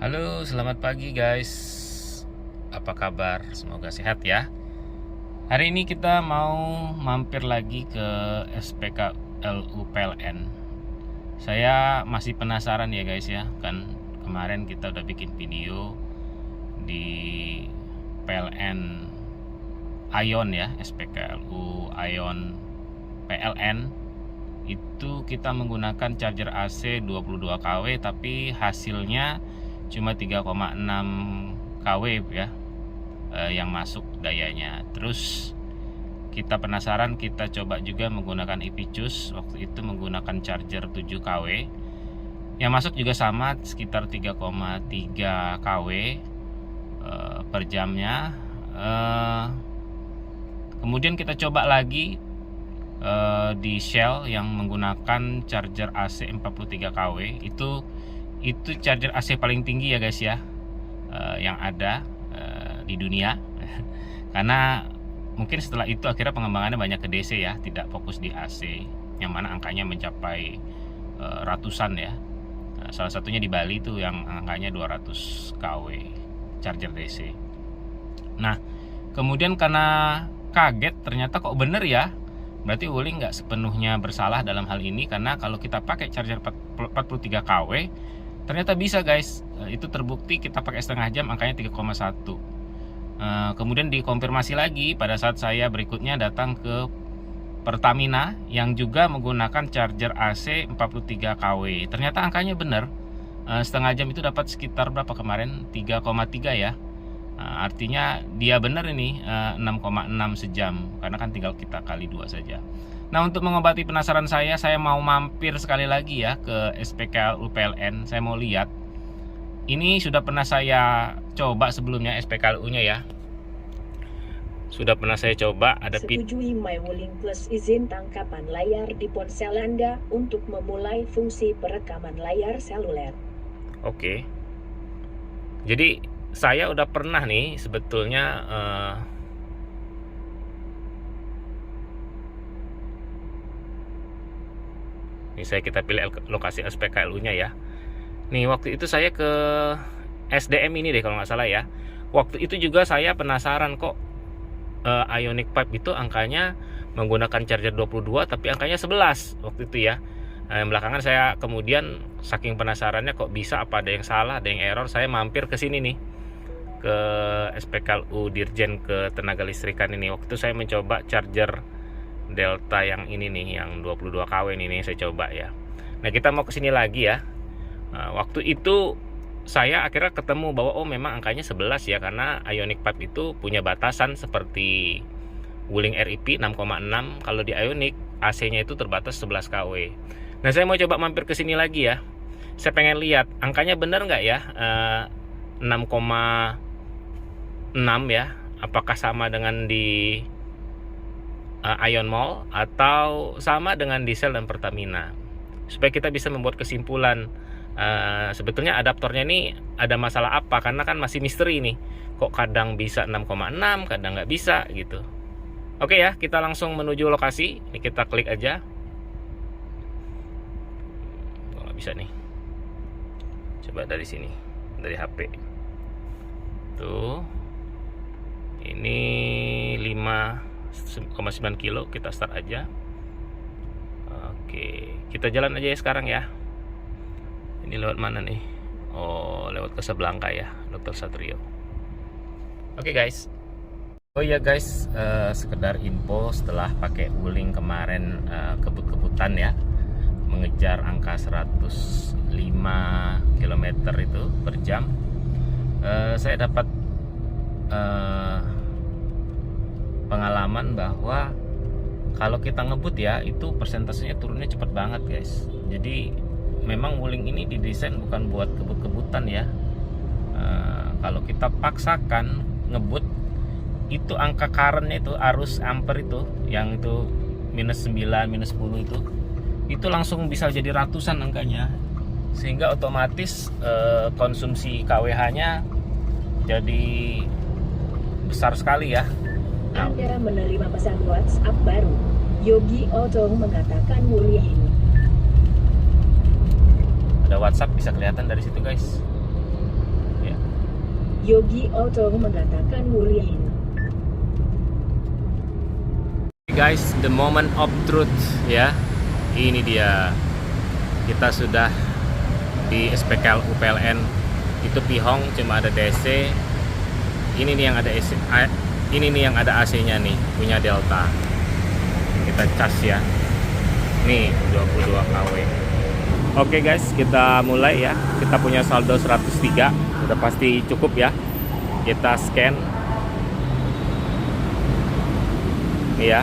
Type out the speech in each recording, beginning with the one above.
Halo, selamat pagi guys. Apa kabar? Semoga sehat ya. Hari ini kita mau mampir lagi ke SPKLU PLN. Saya masih penasaran ya guys ya. Kan kemarin kita udah bikin video di PLN Ion ya, SPKLU Ion PLN. Itu kita menggunakan charger AC 22 kW tapi hasilnya cuma 3,6 kW ya, yang masuk dayanya. Terus kita penasaran, kita coba juga menggunakan EPCUS. Waktu itu menggunakan charger 7 kW yang masuk juga sama, sekitar 3,3 kW per jamnya. Kemudian kita coba lagi di Shell yang menggunakan charger AC 43 kW. Itu charger AC paling tinggi ya guys ya, yang ada di dunia. Karena mungkin setelah itu akhirnya pengembangannya banyak ke DC ya, tidak fokus di AC, yang mana angkanya mencapai ratusan ya. Salah satunya di Bali tuh yang angkanya 200 kW charger DC. Nah kemudian karena kaget, ternyata kok bener ya. Berarti Wuling nggak sepenuhnya bersalah dalam hal ini, karena kalau kita pakai charger 43 kW ternyata bisa guys. Itu terbukti kita pakai setengah jam angkanya 3,1. Kemudian dikonfirmasi lagi pada saat saya berikutnya datang ke Pertamina yang juga menggunakan charger AC 43 kW. Ternyata angkanya benar. Setengah jam itu dapat sekitar berapa kemarin? 3,3 ya. Artinya dia benar ini, 6,6 sejam, karena kan tinggal kita kali 2 saja. Nah, untuk mengobati penasaran saya mau mampir sekali lagi ya ke SPKLU PLN. Saya mau lihat. Ini sudah pernah saya coba sebelumnya SPKLU-nya ya. Sudah pernah saya coba, ada Setujui MyWuling Plus izin tangkapan layar di ponsel Anda untuk memulai fungsi perekaman layar seluler. Oke. Jadi saya udah pernah nih sebetulnya misalnya kita pilih lokasi SPKLU-nya ya. Nih waktu itu saya ke SDM ini deh kalau nggak salah ya. Waktu itu juga saya penasaran kok Ionic Pipe itu angkanya menggunakan charger 22 tapi angkanya 11 waktu itu ya. Belakangan saya kemudian saking penasarannya kok bisa, apa ada yang salah, ada yang error, saya mampir ke sini nih, ke SPKLU Dirjen Ketenaga Listrikan ini. Waktu itu saya mencoba charger Delta yang ini nih, yang 22 kW ini saya coba ya. Nah kita mau kesini lagi ya. Waktu itu saya akhirnya ketemu bahwa memang angkanya 11 ya, karena Ionic Pipe itu punya batasan seperti Wuling RIP 6,6. Kalau di Ionic AC-nya itu terbatas 11 kW. Nah saya mau coba mampir ke sini lagi ya. Saya pengen lihat angkanya benar nggak ya, 6,6 ya. Apakah sama dengan di Ion Mall atau sama dengan di Shell dan Pertamina, supaya kita bisa membuat kesimpulan sebetulnya adaptornya ini ada masalah apa, karena kan masih misteri nih, kok kadang bisa 6,6 kadang nggak bisa gitu. Oke ya, kita langsung menuju lokasi. Ini kita klik aja. Nggak bisa nih, coba dari sini, dari HP tuh. Ini 5,9 kilo, kita start aja. Oke, kita jalan aja ya sekarang ya. Ini lewat mana nih? Oh, lewat Casablanca ya, Dr. Satrio. Oke guys. Oh ya guys, sekedar info, setelah pakai Wuling kemarin kebut-kebutan ya, mengejar angka 105 km itu per jam, saya dapat pengalaman bahwa kalau kita ngebut ya, itu persentasenya turunnya cepat banget guys. Jadi memang Wuling ini didesain bukan buat kebut-kebutan ya. Kalau kita paksakan ngebut, itu angka currentnya itu, arus ampere itu, yang itu -9, -10 itu langsung bisa jadi ratusan angkanya. Sehingga otomatis konsumsi KWH-nya jadi besar sekali ya. Anda menerima pesan WhatsApp baru. Yogi Otong mengatakan Wuling. Ada WhatsApp, bisa kelihatan dari situ guys. Yogi Auto mengatakan Wuling. Guys, the moment of truth ya. Ini dia. Kita sudah di SPKL UPLN. Itu Pihong cuma ada DC. Ini nih yang ada AC, ini nih yang ada AC-nya nih, punya Delta. Kita cas ya. Nih 22 kW. Oke guys, kita mulai ya. Kita punya saldo 103. Udah pasti cukup ya. Kita scan. Nih ya.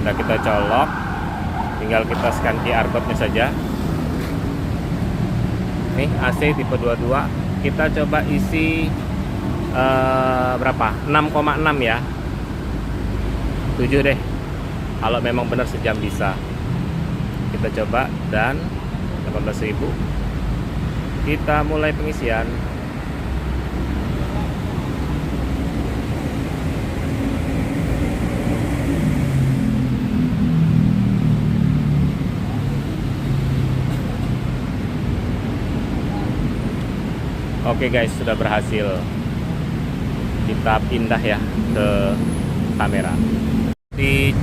Udah kita colok, tinggal kita scan QR code-nya saja. Nih AC tipe 22. Kita coba isi berapa? 6,6 ya. 7 deh. Kalau memang benar sejam bisa. Kita coba dan 18.000. Kita mulai pengisian. Oke guys, sudah berhasil. Kita pindah ya ke kamera. Di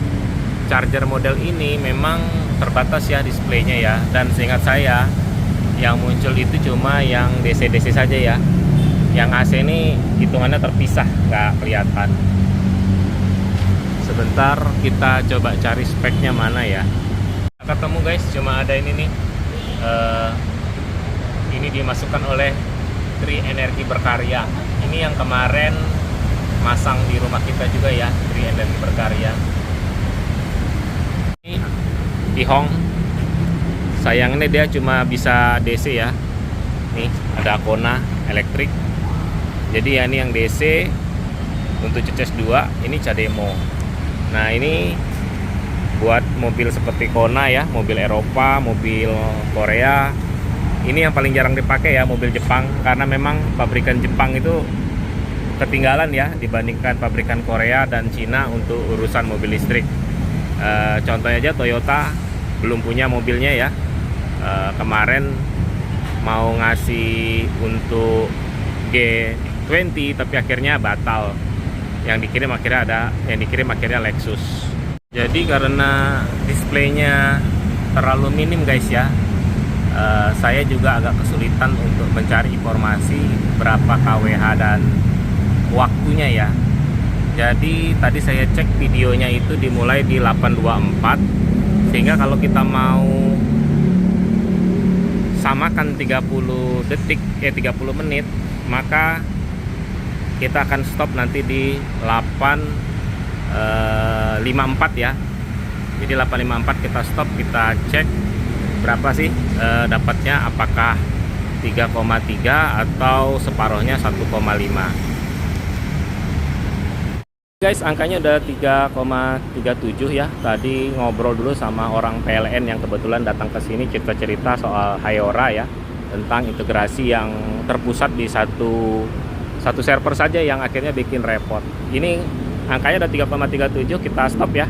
charger model ini memang terbatas ya displaynya ya. Dan seingat saya yang muncul itu cuma yang DC-DC saja ya. Yang AC ini hitungannya terpisah, nggak kelihatan. Sebentar kita coba cari speknya mana ya. Ketemu guys, cuma ada ini nih. Ini dimasukkan oleh Tri Energi Berkarya. Ini yang kemarin masang di rumah kita juga ya, Tri Energi Berkarya. Ini Pihong. Sayangnya dia cuma bisa DC ya. Nih ada Kona elektrik. Jadi ya ini yang DC. Untuk CCS 2 ini Cademo. Nah ini buat mobil seperti Kona ya, mobil Eropa, mobil Korea. Ini yang paling jarang dipakai ya, mobil Jepang, karena memang pabrikan Jepang itu ketinggalan ya dibandingkan pabrikan Korea dan Cina untuk urusan mobil listrik. Contohnya aja Toyota belum punya mobilnya ya. Kemarin mau ngasih untuk G20 tapi akhirnya batal. Yang dikirim akhirnya Lexus. Jadi karena displaynya terlalu minim guys ya. Saya juga agak kesulitan untuk mencari informasi berapa kWh dan waktunya ya. Jadi tadi saya cek videonya itu dimulai di 824, sehingga kalau kita mau samakan 30 detik 30 menit, maka kita akan stop nanti di 854 ya. Jadi 854 kita stop, kita cek berapa sih dapatnya, apakah 3,3 atau separuhnya 1,5. Guys, angkanya udah 3,37 ya. Tadi ngobrol dulu sama orang PLN yang kebetulan datang ke sini, cerita-cerita soal Hayora ya, tentang integrasi yang terpusat di satu server saja yang akhirnya bikin repot. Ini angkanya udah 3,37, kita stop ya.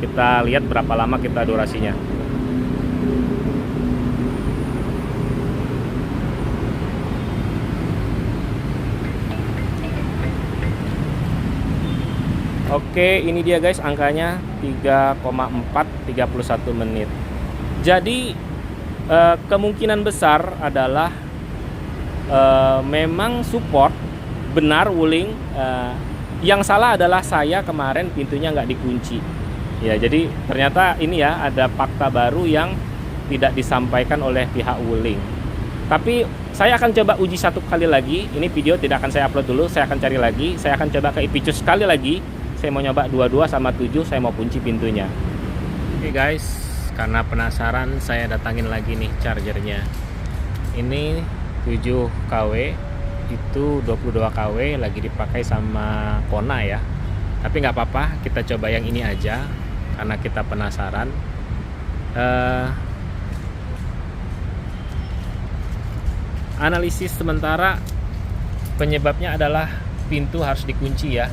Kita lihat berapa lama kita durasinya. Oke, ini dia guys angkanya 3,4 31 menit. Jadi kemungkinan besar adalah memang support benar Wuling. Yang salah adalah saya kemarin pintunya nggak dikunci. Ya, jadi ternyata ini ya ada fakta baru yang tidak disampaikan oleh pihak Wuling. Tapi saya akan coba uji satu kali lagi. Ini video tidak akan saya upload dulu, saya akan cari lagi. Saya akan coba ke Ipicus sekali lagi. Saya mau nyoba 22 sama 7, saya mau kunci pintunya. Oke guys, karena penasaran saya datangin lagi nih chargernya. Ini 7 kW, itu 22 kW lagi dipakai sama Kona ya. Tapi nggak apa-apa, kita coba yang ini aja karena kita penasaran. Analisis sementara penyebabnya adalah pintu harus dikunci ya.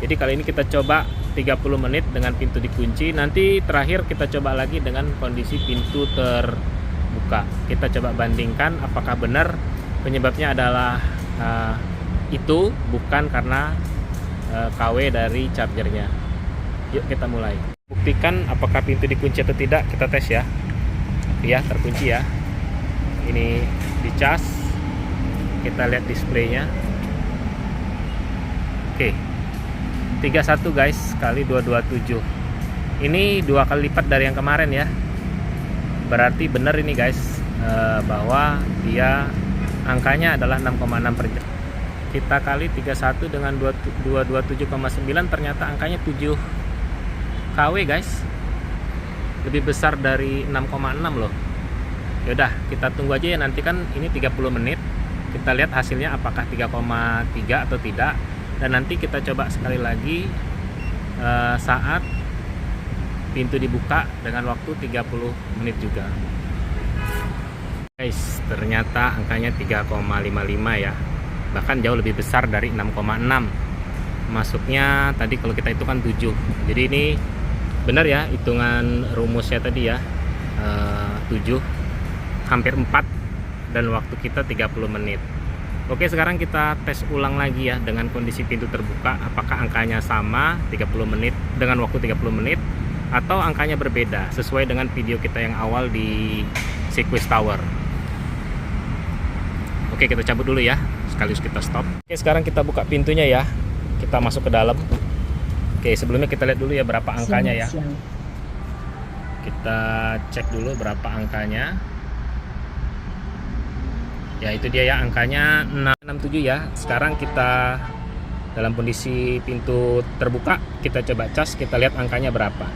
Jadi kali ini kita coba 30 menit dengan pintu dikunci. Nanti terakhir kita coba lagi dengan kondisi pintu terbuka. Kita coba bandingkan apakah benar penyebabnya adalah itu bukan karena KW dari chargernya. Yuk kita mulai. Buktikan apakah pintu dikunci atau tidak, kita tes ya. Ya, terkunci ya. Ini dicas. Kita lihat displaynya. Oke. 31 guys kali 227. Ini 2 kali lipat dari yang kemarin ya. Berarti benar ini guys, bahwa dia angkanya adalah 6,6 per jam. Kita kali 31 dengan 227,9, ternyata angkanya 7 kW guys. Lebih besar dari 6,6 loh. Yaudah, kita tunggu aja ya, nanti kan ini 30 menit. Kita lihat hasilnya apakah 3,3 atau tidak. Dan nanti kita coba sekali lagi saat pintu dibuka dengan waktu 30 menit juga. Guys, ternyata angkanya 3,55 ya. Bahkan jauh lebih besar dari 6,6. Masuknya tadi kalau kita itu kan 7. Jadi ini benar ya hitungan rumusnya tadi ya, 7 hampir 4 dan waktu kita 30 menit. Oke, sekarang kita tes ulang lagi ya dengan kondisi pintu terbuka, apakah angkanya sama 30 menit dengan waktu 30 menit atau angkanya berbeda sesuai dengan video kita yang awal di Sequoia Tower. Oke, kita cabut dulu ya, sekaligus kita stop. Oke, sekarang kita buka pintunya ya, kita masuk ke dalam. Oke, sebelumnya kita lihat dulu ya berapa angkanya ya. Kita cek dulu berapa angkanya. Ya, itu dia ya, angkanya 667 ya. Sekarang kita dalam kondisi pintu terbuka, kita coba cas, kita lihat angkanya berapa.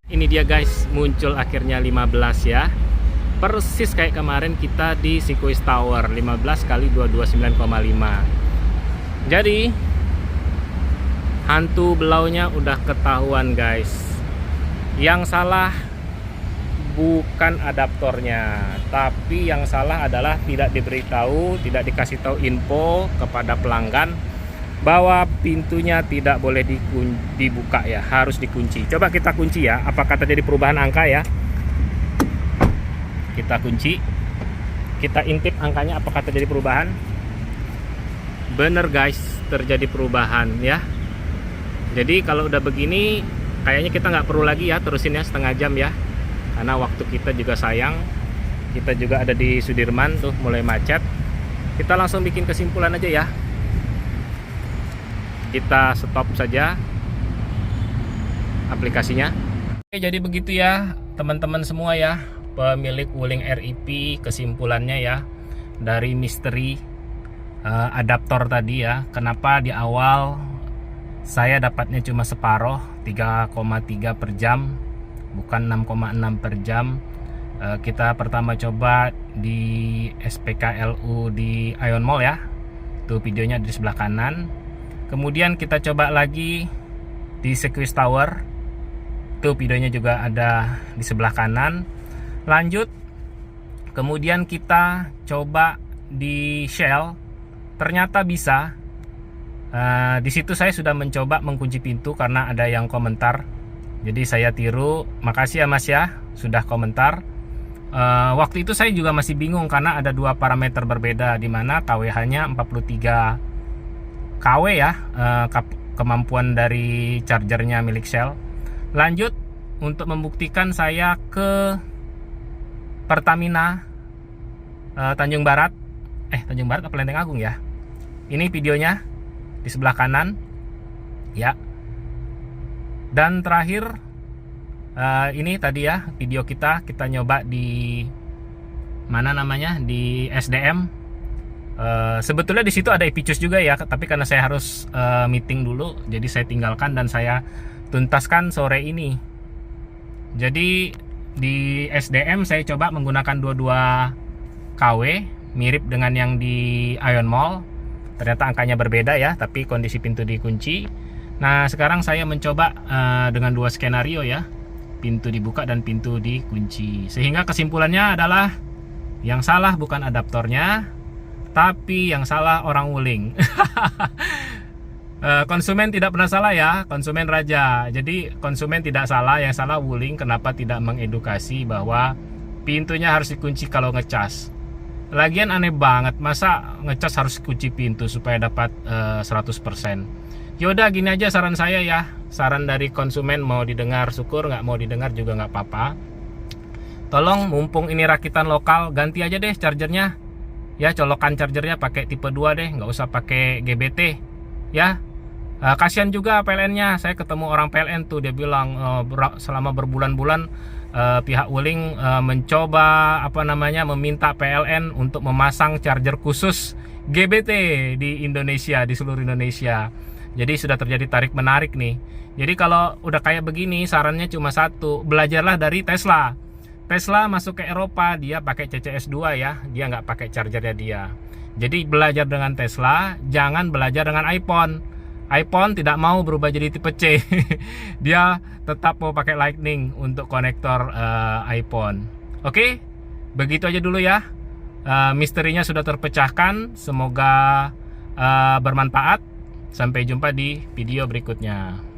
Ini dia guys, muncul akhirnya 15 ya. Persis kayak kemarin kita di Sequoia Tower, 15 kali 229,5. Jadi hantu belaunya udah ketahuan guys. Yang salah bukan adaptornya, tapi yang salah adalah tidak diberitahu, tidak dikasih tahu info kepada pelanggan bahwa pintunya tidak boleh dibuka ya, harus dikunci. Coba kita kunci ya, apakah terjadi perubahan angka ya. Kita kunci, kita intip angkanya apakah terjadi perubahan. Bener guys, terjadi perubahan ya. Jadi kalau udah begini kayaknya kita nggak perlu lagi ya terusin ya setengah jam ya, karena waktu kita juga sayang. Kita juga ada di Sudirman tuh, mulai macet. Kita langsung bikin kesimpulan aja ya. Kita stop saja aplikasinya. Oke, jadi begitu ya teman-teman semua ya, pemilik Wuling REP, kesimpulannya ya dari misteri adaptor tadi ya. Kenapa di awal saya dapatnya cuma separoh, 3,3 per jam, bukan 6,6 per jam. Kita pertama coba di SPKLU di Ion Mall ya, tuh videonya di sebelah kanan. Kemudian kita coba lagi di Sequoia Tower, tuh videonya juga ada di sebelah kanan. Lanjut, kemudian kita coba di Shell, ternyata bisa. Di situ saya sudah mencoba mengunci pintu karena ada yang komentar, jadi saya tiru. Makasih ya Mas ya sudah komentar. Waktu itu saya juga masih bingung karena ada dua parameter berbeda, di mana KWH-nya 43 kW ya, kemampuan dari chargernya milik Shell. Lanjut, untuk membuktikan saya ke Pertamina Tanjung Barat apa Lenteng Agung ya. Ini videonya di sebelah kanan ya. Dan terakhir ini tadi ya video kita nyoba di mana namanya, di SDM. Sebetulnya di situ ada Epicus juga ya, tapi karena saya harus meeting dulu, jadi saya tinggalkan dan saya tuntaskan sore ini. Jadi di SDM saya coba menggunakan 22 kW, mirip dengan yang di Ion Mall. Ternyata angkanya berbeda ya, tapi kondisi pintu dikunci. Nah, sekarang saya mencoba dengan dua skenario ya, pintu dibuka dan pintu dikunci. Sehingga kesimpulannya adalah yang salah bukan adaptornya, tapi yang salah orang Wuling. Konsumen tidak pernah salah ya, konsumen raja. Jadi konsumen tidak salah, yang salah Wuling kenapa tidak mengedukasi bahwa pintunya harus dikunci kalau ngecas. Lagian aneh banget, masa ngecas harus kunci pintu supaya dapat 100%. Yaudah gini aja saran saya ya. Saran dari konsumen, mau didengar syukur, nggak mau didengar juga nggak apa-apa. Tolong mumpung ini rakitan lokal, ganti aja deh chargernya. Ya, colokan chargernya pakai tipe 2 deh, nggak usah pakai GBT. Ya, kasihan juga PLN-nya. Saya ketemu orang PLN tuh, dia bilang selama berbulan-bulan pihak Wuling mencoba meminta PLN untuk memasang charger khusus GBT di Indonesia, di seluruh Indonesia. Jadi sudah terjadi tarik menarik nih. Jadi kalau udah kayak begini, sarannya cuma satu, belajarlah dari Tesla. Tesla masuk ke Eropa, dia pakai CCS2 ya, dia nggak pakai chargernya dia. Jadi belajar dengan Tesla, jangan belajar dengan iPhone. iPhone tidak mau berubah jadi tipe C. Dia tetap mau pakai Lightning untuk konektor iPhone. Oke, begitu aja dulu ya. Misterinya sudah terpecahkan. Semoga bermanfaat. Sampai jumpa di video berikutnya.